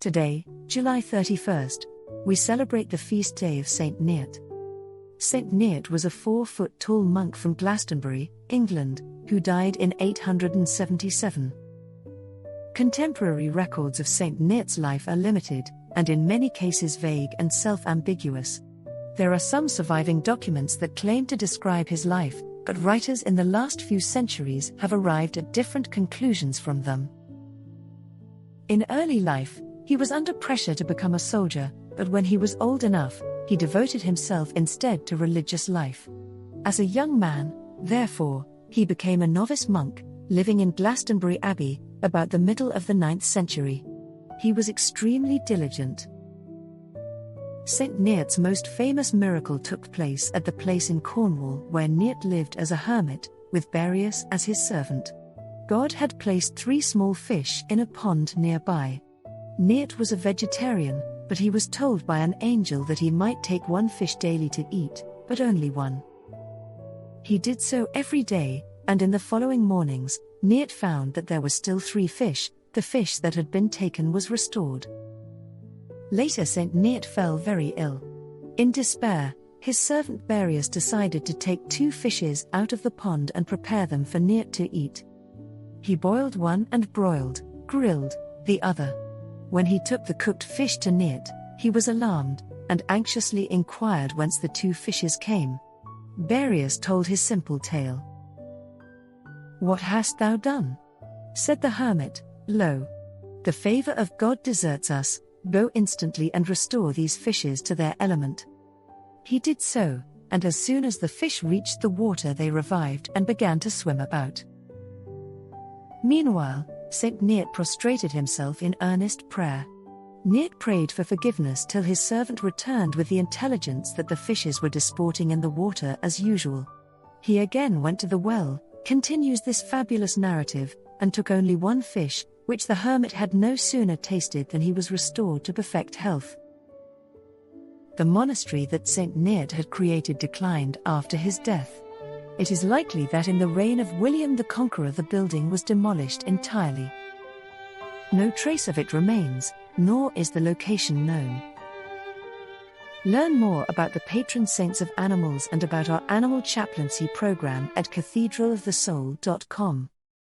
Today, July 31st, we celebrate the feast day of Saint Neot. Saint Neot was a 4-foot-tall monk from Glastonbury, England, who died in 877. Contemporary records of Saint Neot's life are limited, and in many cases vague and self-ambiguous. There are some surviving documents that claim to describe his life, but writers in the last few centuries have arrived at different conclusions from them. In early life, he was under pressure to become a soldier, but when he was old enough, he devoted himself instead to religious life. As a young man, therefore, he became a novice monk, living in Glastonbury Abbey, about the middle of the 9th century. He was extremely diligent. Saint Neot's most famous miracle took place at the place in Cornwall where Neot lived as a hermit, with Berius as his servant. God had placed 3 small fish in a pond nearby. Neot was a vegetarian, but he was told by an angel that he might take 1 fish daily to eat, but only 1. He did so every day, and in the following mornings, Neot found that there were still 3 fish. The fish that had been taken was restored. Later Saint Neot fell very ill. In despair, his servant Berius decided to take 2 fishes out of the pond and prepare them for Neot to eat. He boiled one and grilled, the other. When he took the cooked fish to Neot, he was alarmed, and anxiously inquired whence the 2 fishes came. Berius told his simple tale. "What hast thou done?" said the hermit. "Lo, the favor of God deserts us. Go instantly and restore these fishes to their element." He did so, and as soon as the fish reached the water they revived and began to swim about. Meanwhile, Saint Neot prostrated himself in earnest prayer. Neot prayed for forgiveness till his servant returned with the intelligence that the fishes were disporting in the water as usual. He again went to the well, continues this fabulous narrative, and took only 1 fish, which the hermit had no sooner tasted than he was restored to perfect health. The monastery that Saint Neot had created declined after his death. It is likely that in the reign of William the Conqueror the building was demolished entirely. No trace of it remains, nor is the location known. Learn more about the patron saints of animals and about our animal chaplaincy program at cathedralofthesoul.com.